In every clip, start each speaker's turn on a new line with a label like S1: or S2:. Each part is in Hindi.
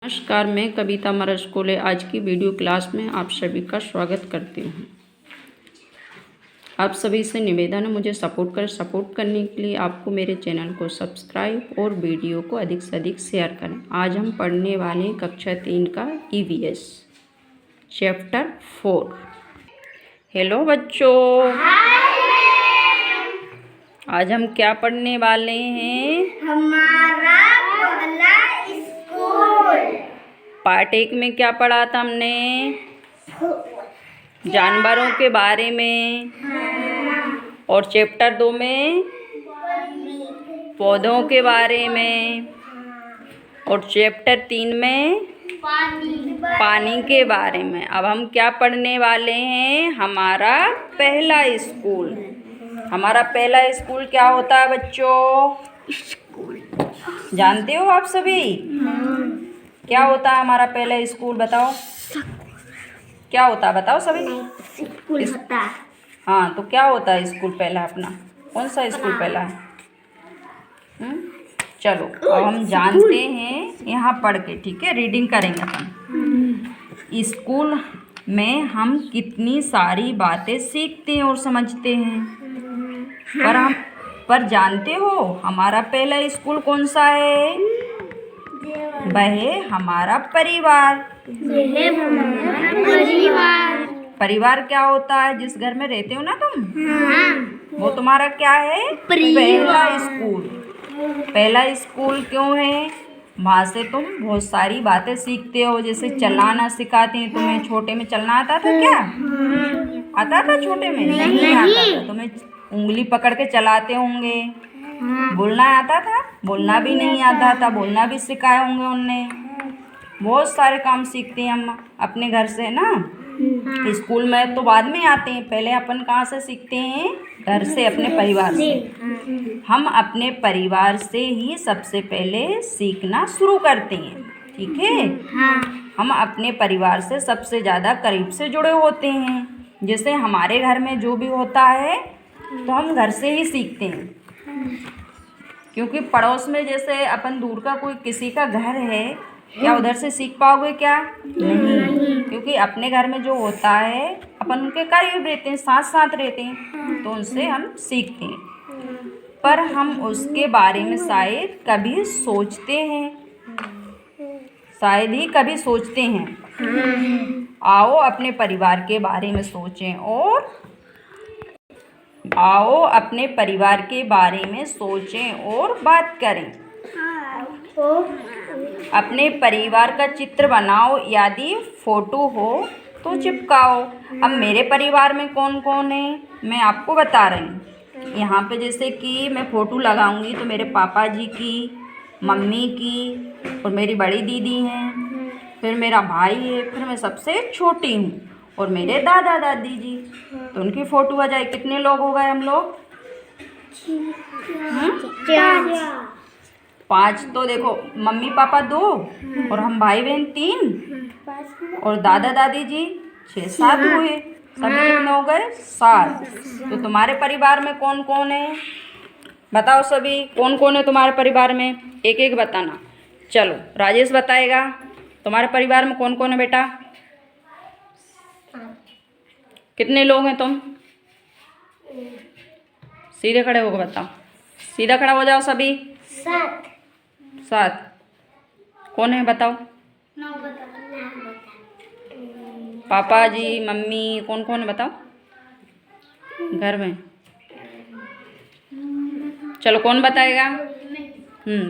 S1: नमस्कार, मैं कविता मरस्कोले आज की वीडियो क्लास में आप सभी का स्वागत करती हूँ। आप सभी से निवेदन है मुझे सपोर्ट करने के लिए आपको मेरे चैनल को सब्सक्राइब और वीडियो को अधिक से अधिक शेयर करें। आज हम पढ़ने वाले हैं कक्षा 3 का EVS चैप्टर 4। हेलो बच्चों, आज हम क्या पढ़ने वाले हैं?
S2: हमारा पहला स्कूल।
S1: पार्ट 1 में क्या पढ़ा था हमने? जानवरों के बारे में। और चैप्टर 2 में पौधों के बारे में। और चैप्टर 3 में पानी के बारे में। अब हम क्या पढ़ने वाले हैं? हमारा पहला स्कूल। हमारा पहला स्कूल क्या होता है बच्चों? स्कूल जानते हो आप सभी? क्या होता है हमारा पहला स्कूल? बताओ क्या होता है, बताओ सभी।
S2: स्कूल होता है।
S1: हाँ, तो क्या होता है स्कूल पहला अपना? कौन सा स्कूल पहला है? चलो अब हम जानते हैं यहाँ पढ़ के, ठीक है? रीडिंग करेंगे अपन। स्कूल में हम कितनी सारी बातें सीखते हैं और समझते हैं, पर जानते हो हमारा पहला स्कूल कौन सा है? वह हमारा परिवार। परिवार क्या होता है? जिस घर में रहते हो ना तुम, वो तुम्हारा क्या है? पहला स्कूल। पहला स्कूल क्यों है? वहाँ से तुम बहुत सारी बातें सीखते हो, जैसे चलाना सिखाते हैं तुम्हें। छोटे में चलना आता था क्या? आता था छोटे में? नहीं आता था। तुम्हें उंगली पकड़ के चलाते होंगे। बोलना आता था? बोलना भी नहीं आता था। बोलना भी सिखाए होंगे उनने। बहुत सारे काम सीखते हैं हम अपने घर से ना। स्कूल में तो बाद में आते हैं, पहले अपन कहाँ से सीखते हैं? घर से, अपने परिवार से। हम अपने परिवार से ही सबसे पहले सीखना शुरू करते हैं, ठीक है? हम अपने परिवार से सबसे ज़्यादा करीब से जुड़े होते हैं। जैसे हमारे घर में जो भी होता है तो हम घर से ही सीखते हैं, क्योंकि पड़ोस में जैसे अपन दूर का कोई किसी का घर है, क्या उधर से सीख पाओगे क्या? नहीं, क्योंकि अपने घर में जो होता है अपन उनके करीब रहते हैं, साथ साथ रहते हैं, तो उनसे हम सीखते हैं। पर हम उसके बारे में शायद कभी सोचते हैं, शायद ही कभी सोचते हैं। आओ अपने परिवार के बारे में सोचें और बात करें। अपने परिवार का चित्र बनाओ, यदि फोटो हो तो चिपकाओ। अब मेरे परिवार में कौन कौन है मैं आपको बता रही हूँ। यहाँ पे जैसे कि मैं फ़ोटो लगाऊंगी तो मेरे पापा जी की, मम्मी की और मेरी बड़ी दीदी हैं, फिर मेरा भाई है, फिर मैं सबसे छोटी हूँ और मेरे दादा दादी जी, तो उनकी फ़ोटो आ जाए। कितने लोग हो गए हम लोग? 5। तो देखो, मम्मी पापा 2 और हम भाई बहन 3 और दादा दादी जी 6-7 हुए। सभी कितने हो गए? 7। तो तुम्हारे परिवार में कौन कौन है? बताओ सभी, कौन कौन है तुम्हारे परिवार में? एक एक बताना। चलो राजेश बताएगा, तुम्हारे परिवार में कौन कौन है बेटा? कितने लोग हैं तुम? सीधे खड़े होकर बताओ। सीधा खड़ा हो जाओ सभी। 7। कौन है बताओ? पापा जी, मम्मी, कौन कौन है बताओ घर में? चलो कौन बताएगा?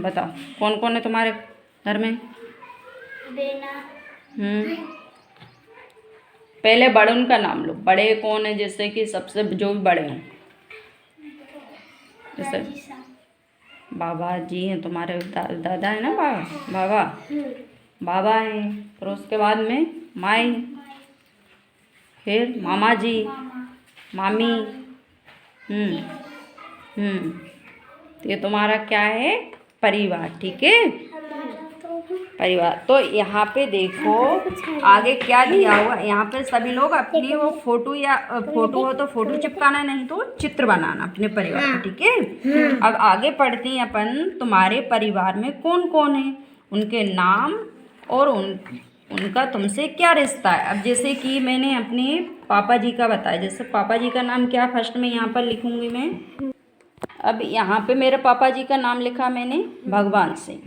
S1: बताओ कौन कौन है तुम्हारे घर में? पहले बड़े उनका नाम लो। बड़े कौन है? जैसे कि सबसे जो भी बड़े हों, जैसे बाबा जी हैं तुम्हारे, दादा है ना, बाबा हैं, फिर उसके बाद में माई, फिर मामा जी, मामी। तो ये तुम्हारा क्या है? परिवार, ठीक है? परिवार। तो यहाँ पे देखो आगे क्या दिया हुआ। यहाँ पे सभी लोग अपनी वो फोटो हो तो फोटो चिपकाना, नहीं तो चित्र बनाना अपने परिवार का, ठीक है? अब आगे पढ़ते हैं अपन। तुम्हारे परिवार में कौन कौन है? उनके नाम और उनका तुमसे क्या रिश्ता है। अब जैसे कि मैंने अपने पापा जी का बताया, जैसे पापा जी का नाम क्या फर्स्ट में यहाँ पर लिखूँगी मैं। अब यहाँ पे मेरे पापा जी का नाम लिखा मैंने भगवान सिंह,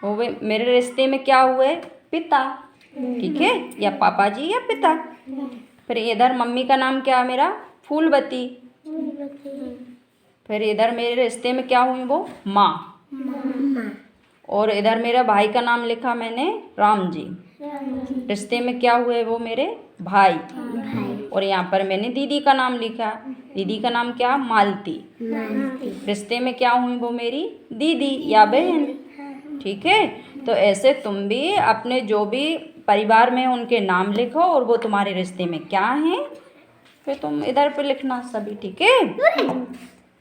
S1: वो वे मेरे रिश्ते में क्या हुए, पिता, ठीक है, या पापा जी या पिता। फिर इधर मम्मी का नाम क्या मेरा, फूलवती। फिर इधर मेरे रिश्ते में क्या हुई वो, माँ। और इधर मेरा भाई का नाम लिखा मैंने, राम जी। रिश्ते में क्या हुए वो मेरे भाई। और यहाँ पर मैंने दीदी का नाम लिखा, दीदी का नाम क्या, मालती। रिश्ते में क्या हुई वो मेरी दीदी या बहन, ठीक है। तो ऐसे तुम भी अपने जो भी परिवार में उनके नाम लिखो और वो तुम्हारे रिश्ते में क्या हैं, फिर तुम इधर पे लिखना सभी, ठीक है।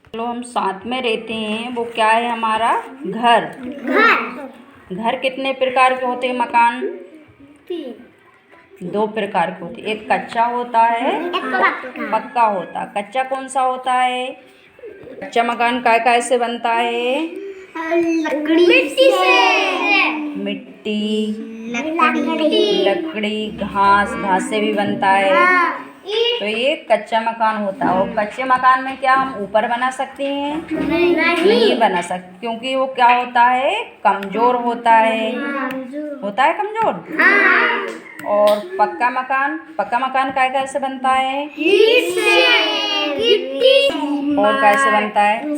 S1: चलो हम साथ में रहते हैं, वो क्या है हमारा घर। घर कितने प्रकार के होते हैं, मकान 2 प्रकार के होते हैं, एक कच्चा होता है, पक्का होता है। कच्चा कौन सा होता है, कच्चा मकान काय से बनता है,
S2: मिट्टी से,
S1: मिट्टी, लकड़ी, घास से भी बनता है। तो ये कच्चा मकान होता है। और कच्चे मकान में क्या हम ऊपर बना सकते हैं, नहीं बना सकते, क्योंकि वो क्या होता है, कमजोर होता है कमजोर। और पक्का मकान काय से बनता है,
S2: ईंट से, गिट्टी
S1: और कैसे बनता है,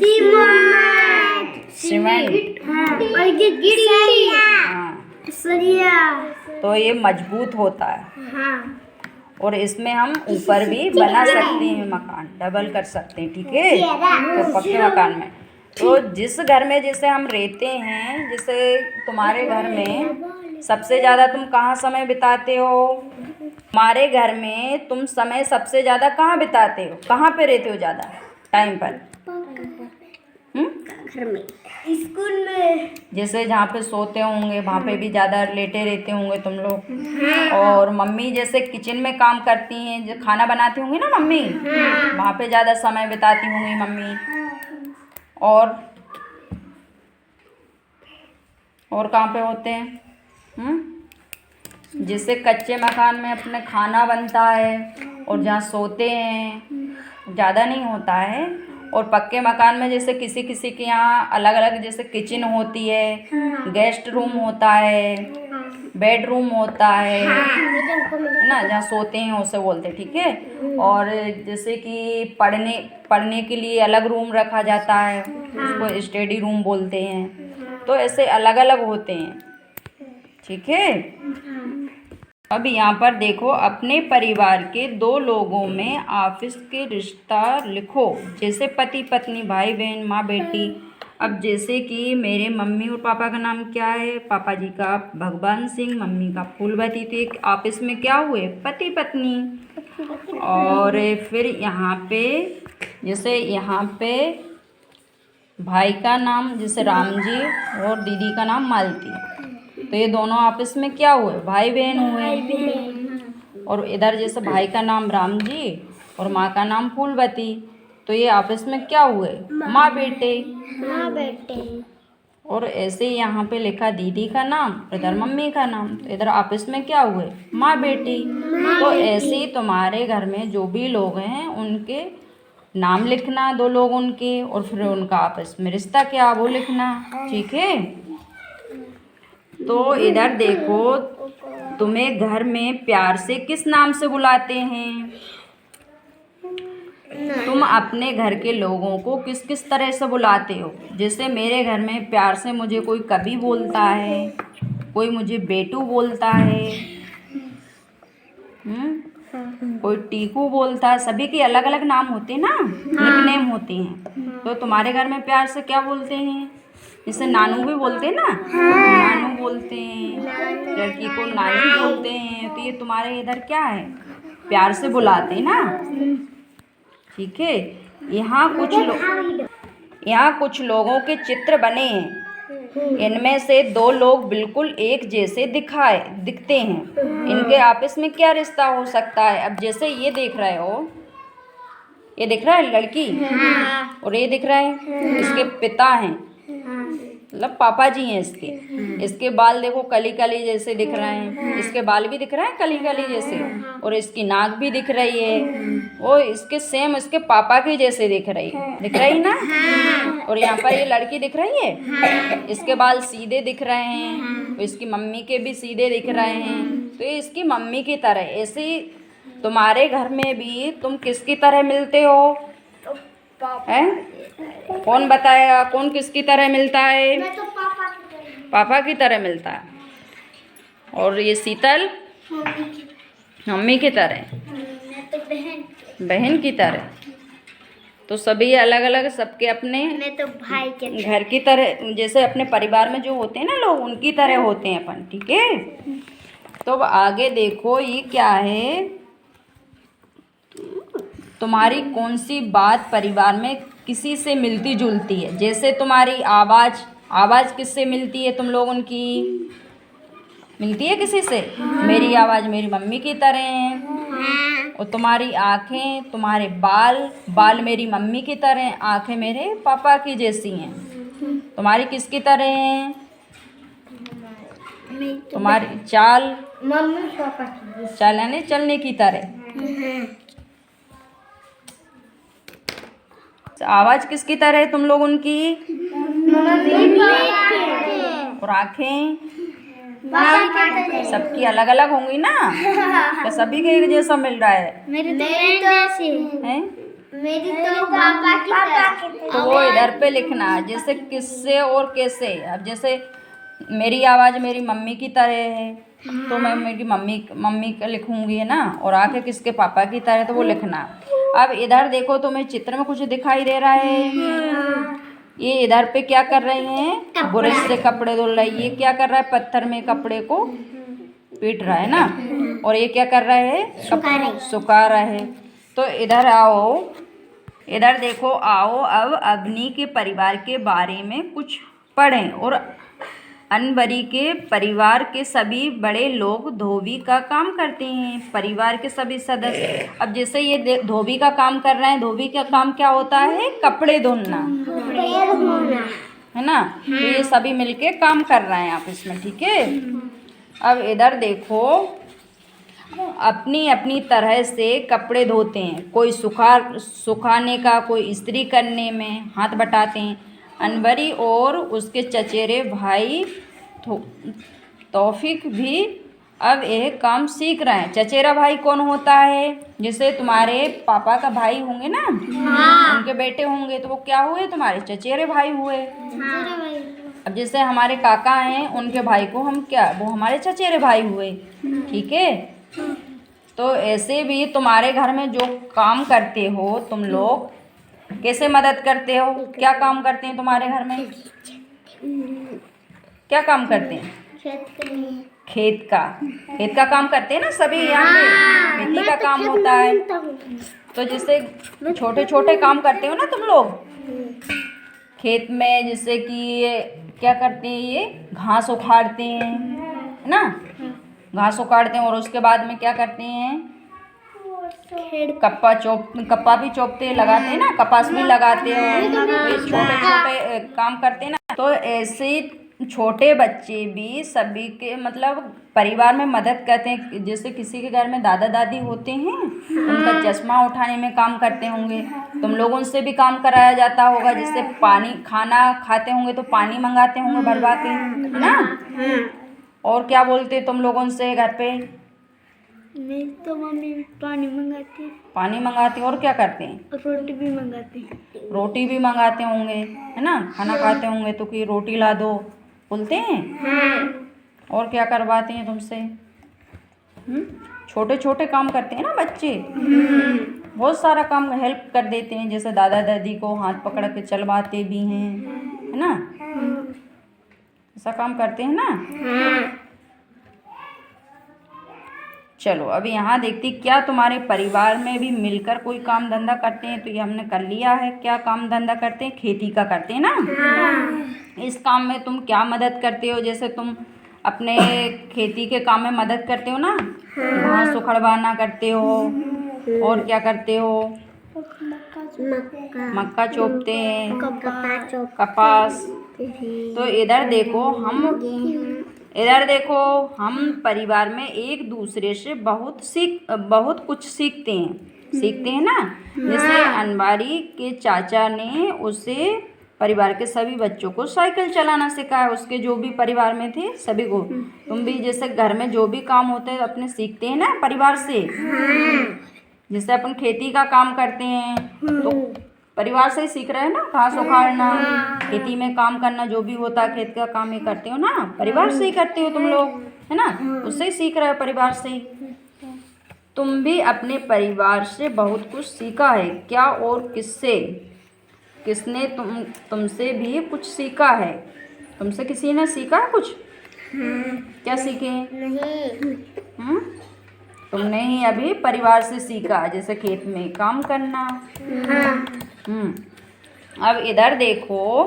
S1: सीमेंट।
S2: और ये गिट्टी,
S1: हाँ,
S2: सरिया,
S1: तो ये मजबूत होता है।
S2: हाँ।
S1: और इसमें हम ऊपर भी बना सकते हैं मकान, डबल कर सकते हैं, ठीक है। तो पक्के मकान में, तो जिस घर में जैसे हम रहते हैं, जैसे तुम्हारे घर में सबसे ज़्यादा तुम कहाँ समय बिताते हो, हमारे घर में तुम समय सबसे ज़्यादा कहाँ बिताते हो, कहाँ पे रहते हो ज़्यादा टाइम पर,
S2: घर में, स्कूल में,
S1: जैसे जहाँ पे सोते होंगे वहाँ पे भी ज़्यादा लेटे रहते होंगे तुम लोग। और मम्मी जैसे किचन में काम करती हैं, जो खाना बनाती होंगी ना मम्मी, वहाँ पे ज़्यादा समय बिताती होंगी मम्मी। और कहाँ पे होते हैं, जैसे कच्चे मकान में अपने खाना बनता है और जहाँ सोते हैं ज़्यादा नहीं होता है। और पक्के मकान में जैसे किसी किसी के यहाँ अलग अलग, जैसे किचन होती है, गेस्ट रूम होता है, बेडरूम होता है ना, जहाँ सोते हैं उसे बोलते हैं, ठीक है। और जैसे कि पढ़ने के लिए अलग रूम रखा जाता है, उसको स्टडी रूम बोलते हैं। तो ऐसे अलग अलग होते हैं, ठीक है। अब यहाँ पर देखो, अपने परिवार के 2 लोगों में आपस के रिश्ता लिखो, जैसे पति पत्नी, भाई बहन, माँ बेटी। अब जैसे कि मेरे मम्मी और पापा का नाम क्या है, पापा जी का भगवान सिंह, मम्मी का फूलवती थी, आपस में क्या हुए, पति पत्नी। और फिर यहाँ पे जैसे यहाँ पे भाई का नाम जैसे राम जी और दीदी का नाम मालती, तो ये दोनों आपस में क्या हुए, भाई बहन हुए। और इधर जैसे भाई का नाम राम जी और माँ का नाम फूलवती, तो ये आपस में क्या हुए, माँ बेटे। और ऐसे ही यहाँ पे लिखा दीदी का नाम, इधर मम्मी का नाम, तो इधर आपस में क्या हुए, माँ बेटी। तो ऐसे ही तुम्हारे घर में जो भी लोग हैं उनके नाम लिखना, 2 लोग उनके, और फिर उनका आपस में रिश्ता क्या वो लिखना, ठीक है। तो इधर देखो, तुम्हें घर में प्यार से किस नाम से बुलाते हैं, तुम अपने घर के लोगों को किस किस तरह से बुलाते हो। जैसे मेरे घर में प्यार से मुझे कोई कभी बोलता है, कोई मुझे बेटू बोलता है, कोई टीकू बोलता है, सभी के अलग अलग नाम होते हैं ना, निकनेम होते हैं। तो तुम्हारे घर में प्यार से क्या बोलते हैं, जैसे नानू भी बोलते हैं ना, नानू बोलते हैं, लड़की को नानी बोलते हैं। तो ये तुम्हारे इधर क्या है, प्यार से बुलाते हैं ना, ठीक है। यहाँ कुछ लोगों के चित्र बने हैं, इनमें से 2 लोग बिल्कुल एक जैसे दिखते हैं, इनके आपस में क्या रिश्ता हो सकता है। अब जैसे ये देख रहे हो, ये दिख रहा है लड़की, और ये दिख रहा है इसके पिता हैं, मतलब पापा जी हैं इसके। इसके बाल देखो कली कली जैसे दिख रहे हैं, इसके बाल भी दिख रहे हैं कली कली जैसे, और इसकी नाक भी दिख रही है, वो इसके सेम इसके पापा की जैसे दिख रही ना। और यहाँ पर ये लड़की दिख रही है, इसके बाल सीधे दिख रहे हैं, तो इसकी मम्मी के भी सीधे दिख रहे हैं, तो ये इसकी मम्मी की तरह। ऐसे ही तुम्हारे घर में भी तुम किसकी तरह मिलते हो? हैं? कौन बताएगा कौन किसकी तरह मिलता है?
S2: मैं तो पापा की तरह,
S1: पापा की तरह मिलता है। और ये शीतल मम्मी की तरह,
S2: मैं तो
S1: बहन की तरह। तो सभी अलग अलग, सबके अपने
S2: मैं तो भाई के
S1: घर की तरह, जैसे अपने परिवार में जो होते हैं ना लोग, उनकी तरह होते हैं अपन। ठीक है, तो अब आगे देखो ये क्या है। तुम्हारी कौन सी बात परिवार में किसी से मिलती जुलती है? जैसे तुम्हारी आवाज़ किससे मिलती है? तुम लोगों की मिलती है किसी से? मेरी आवाज़ मेरी मम्मी की तरह है। और तुम्हारी आँखें, तुम्हारे बाल मेरी मम्मी की तरह हैं, आँखें मेरे पापा की जैसी हैं। तुम्हारी किसकी तरह हैं? तुम्हारी चाल
S2: मम्मी पापा की
S1: चलने चलने की तरह। आवाज़ किसकी तरह है तुम लोग उनकी? और आँखें सबकी अलग अलग होंगी ना, तो सभी के एक जैसा मिल रहा है?
S2: मेरी तो
S1: हैं?
S2: मेरी तो पापा की तरह।
S1: तो वो इधर पे लिखना है, जैसे किससे और कैसे। अब जैसे मेरी आवाज़ मेरी मम्मी की तरह है, तो मैं मेरी मम्मी का लिखूंगी है ना, और आके किसके पापा की तरह, तो वो लिखना। अब इधर देखो तुम्हें चित्र में कुछ दिखाई दे रहा है। ये इधर पे क्या कर रहे हैं? ब्रश से कपड़े धुल रही है। ये क्या कर रहा है? पत्थर में कपड़े को पीट रहा है ना। और ये क्या कर रहा है? सुखा रहा है। तो इधर आओ, इधर देखो, आओ अब अग्नि के परिवार के बारे में कुछ पढ़ें। और अनवरी के परिवार के सभी बड़े लोग धोबी का काम करते हैं। परिवार के सभी सदस्य, अब जैसे ये धोबी का काम कर रहे हैं, धोबी का काम क्या होता है? कपड़े धोना है ना। तो ये सभी मिलके काम कर रहे हैं आपस में। ठीक है, अब इधर देखो, अपनी अपनी तरह से कपड़े धोते हैं। कोई सुखाने का, कोई इस्त्री करने में हाथ बटाते हैं। अनवरी और उसके चचेरे भाई तौफीक भी अब यह काम सीख रहे हैं। चचेरा भाई कौन होता है? जैसे तुम्हारे पापा का भाई होंगे ना, उनके बेटे होंगे, तो वो क्या हुए? तुम्हारे चचेरे भाई हुए। अब जैसे हमारे काका हैं, उनके भाई को हम क्या, वो हमारे चचेरे भाई हुए। ठीक है, तो ऐसे भी तुम्हारे घर में जो काम करते हो तुम लोग, कैसे मदद करते हो? क्या काम करते हैं तुम्हारे घर में? क्या काम करते हैं? खेत का काम करते हैं ना सभी। यहाँ पे खेती का काम होता है। तो जैसे छोटे छोटे काम करते हो ना तुम लोग खेत में, जैसे कि ये क्या करते हैं? ये घास उखाड़ते हैं, है ना। घास उखाड़ते हैं, और उसके बाद में क्या करते हैं? कप्पा भी चोपते हैं, लगाते हैं ना, कपास भी लगाते हैं। ये छोटे छोटे काम करते हैं ना। तो ऐसे छोटे बच्चे भी सभी के मतलब परिवार में मदद करते हैं। जैसे किसी के घर में दादा दादी होते हैं, उनका चश्मा उठाने में काम करते होंगे। तुम लोगों से भी काम कराया जाता होगा। जैसे खाना खाते होंगे तो पानी मंगाते होंगे भरवा के, है ना। और क्या बोलते हैं तुम लोगों से घर पे?
S2: मैं तो मम्मी पानी मंगाती है।
S1: पानी मंगाते हैं। और क्या करते हैं?
S2: रोटी भी मंगाती है।
S1: रोटी भी मंगाते होंगे, है ना। खाना खाते होंगे तो कि रोटी ला दो बोलते हैं। और क्या करवाते हैं तुमसे? छोटे छोटे काम करते हैं ना बच्चे। बहुत सारा काम हेल्प कर देते हैं। जैसे दादा दादी को हाथ पकड़ के चलवाते भी हैं, है ना। ऐसा काम करते हैं ना। चलो अभी यहाँ देखती क्या तुम्हारे परिवार में भी मिलकर कोई काम धंधा करते हैं। तो ये हमने कर लिया है। क्या काम धंधा करते हैं? खेती का करते हैं ना। इस काम में तुम क्या मदद करते हो? जैसे तुम अपने खेती के काम में मदद करते हो ना, घास उखड़वाना करते हो। और क्या करते हो? मक्का चोपते हैं, कपास तो इधर देखो हम परिवार में एक दूसरे से बहुत कुछ सीखते हैं ना। जैसे अनवारी के चाचा ने उसे परिवार के सभी बच्चों को साइकिल चलाना सिखाया, उसके जो भी परिवार में थे सभी को। तुम भी जैसे घर में जो भी काम होते हैं अपने सीखते हैं ना परिवार से। जैसे अपन खेती का काम करते हैं तो परिवार से ही सीख रहे हैं ना, घास उखाड़ना, खेती में काम करना, जो भी होता है खेत का काम ही करते हो ना, परिवार से ही करते हो तुम लोग, है ना, उससे ही सीख रहे हो, परिवार से ही। तुम भी अपने परिवार से बहुत कुछ सीखा है क्या, और किसने तुमसे भी कुछ सीखा है? तुमसे किसी ने सीखा है कुछ? क्या सीखे? नहीं। तुमने ही अभी परिवार से सीखा, जैसे खेत में काम करना। अब इधर देखो,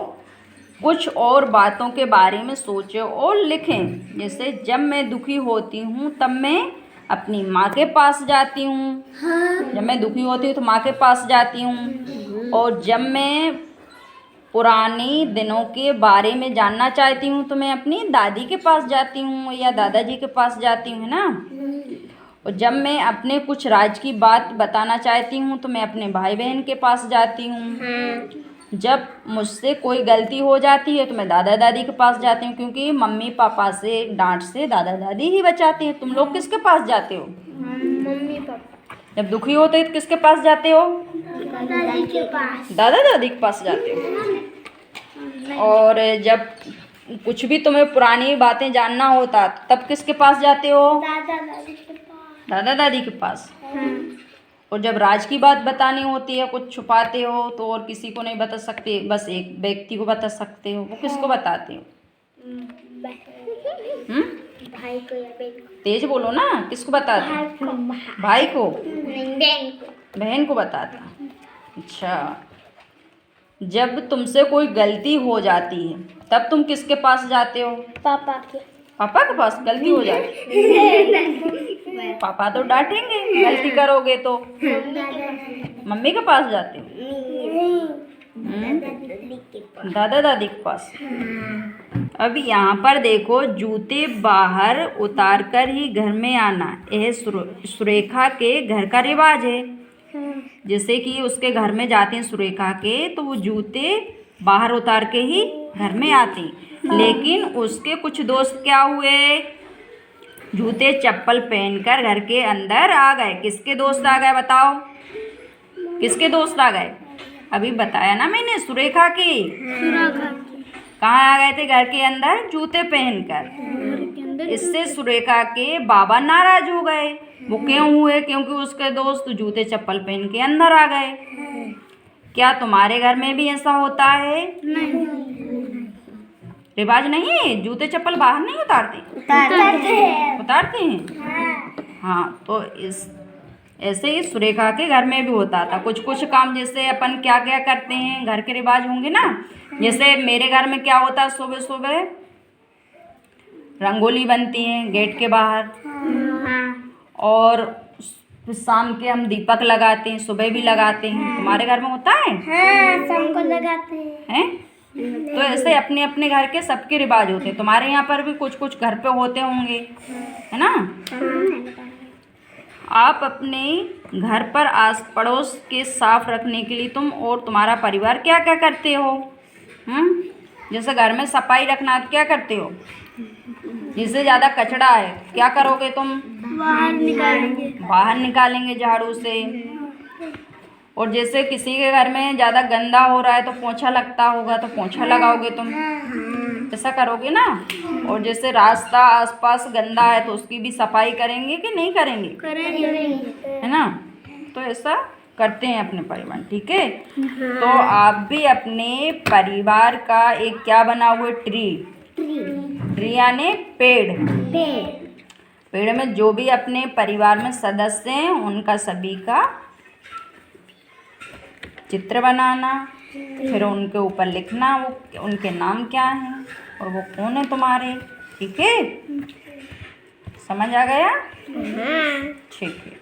S1: कुछ और बातों के बारे में सोचो और लिखें। जैसे जब मैं दुखी होती हूँ तब मैं अपनी माँ के पास जाती हूँ। जब मैं दुखी होती हूँ तो माँ के पास जाती हूँ। और जब मैं पुराने दिनों के बारे में जानना चाहती हूँ तो मैं अपनी दादी के पास जाती हूँ या दादाजी के पास जाती हूँ, है ना। और जब मैं अपने कुछ राज की बात बताना चाहती हूँ तो मैं अपने भाई बहन के पास जाती हूँ। जब मुझसे कोई गलती हो जाती है तो मैं दादा दादी के पास जाती हूँ, क्योंकि मम्मी पापा से डांट से दादा दादी ही बचाती हैं। तुम लोग किसके पास जाते हो?
S2: Mummy papa.
S1: जब दुखी होते हो तो किसके पास जाते हो?
S2: दादी के पास।
S1: दादा दादी के पास जाते हो। और जब कुछ भी तुम्हें पुरानी बातें जानना होता तब किसके पास जाते हो?
S2: दादा दादी के पास।
S1: दादा दादी के पास। और जब राज की बात बतानी होती है, कुछ छुपाते हो तो और किसी को नहीं बता सकते, बस एक व्यक्ति को बता सकते हो, वो किसको बताते हो?
S2: भाई को या बहन को।
S1: तेज बोलो ना, किसको बताते हो? भाई को, बहन को बताता। अच्छा, जब तुमसे कोई गलती हो जाती है तब तुम किसके पास जाते हो?
S2: पापा के।
S1: पापा के पास गलती हो जाती? पापा तो डांटेंगे गलती करोगे तो। मम्मी के पास जाते हो? दादा दादी के पास। अब यहाँ पर देखो, जूते बाहर उतार कर ही घर में आना, यह सुरेखा के घर का रिवाज है। जैसे कि उसके घर में जाते हैं सुरेखा के तो वो जूते बाहर उतार के ही घर में आते हैं। लेकिन उसके कुछ दोस्त क्या हुए, जूते चप्पल पहनकर घर के अंदर आ गए। किसके दोस्त आ गए बताओ? किसके दोस्त आ गए? अभी बताया ना मैंने, सुरेखा की। कहाँ आ गए थे? घर के अंदर जूते पहनकर। इससे सुरेखा के बाबा नाराज हो गए। वो क्यों हुए? क्योंकि उसके दोस्त जूते चप्पल पहन के अंदर आ गए। क्या तुम्हारे घर में भी ऐसा होता है?
S2: नहीं।
S1: रिवाज नहीं है? जूते चप्पल बाहर नहीं उतारते? उतारते हैं। हाँ, तो ऐसे ही सुरेखा के घर में भी होता था। कुछ कुछ काम जैसे अपन क्या क्या करते हैं, घर के रिवाज होंगे ना। जैसे मेरे घर में क्या होता है, सुबह सुबह रंगोली बनती है गेट के बाहर, और शाम के हम दीपक लगाते हैं, सुबह भी लगाते हैं। तुम्हारे घर में होता है?
S2: हाँ, शाम को लगाते हैं।
S1: तो ऐसे अपने अपने घर के सबके रिवाज होते हैं। तुम्हारे यहाँ पर भी कुछ कुछ घर पे होते होंगे, है ना। आप अपने घर पर आस पड़ोस के साफ रखने के लिए तुम और तुम्हारा परिवार क्या क्या करते हो? जैसे घर में सफाई रखना, क्या करते हो? जिससे ज़्यादा कचरा है क्या करोगे तुम? बाहर निकालेंगे झाड़ू से। और जैसे किसी के घर में ज़्यादा गंदा हो रहा है तो पोंछा लगता होगा तो पोंछा लगाओगे तुम, ऐसा करोगे ना। और जैसे रास्ता आसपास गंदा है तो उसकी भी सफाई करेंगे कि नहीं करेंगे? है ना। तो ऐसा करते हैं अपने परिवार, ठीक है। तो आप भी अपने परिवार का एक क्या बना हुआ, ट्री यानी पेड़ में जो भी अपने परिवार में सदस्य हैं उनका सभी का चित्र बनाना, फिर उनके ऊपर लिखना वो उनके नाम क्या हैं और वो कौन है तुम्हारे, ठीक है। समझ आ गया? ठीक है।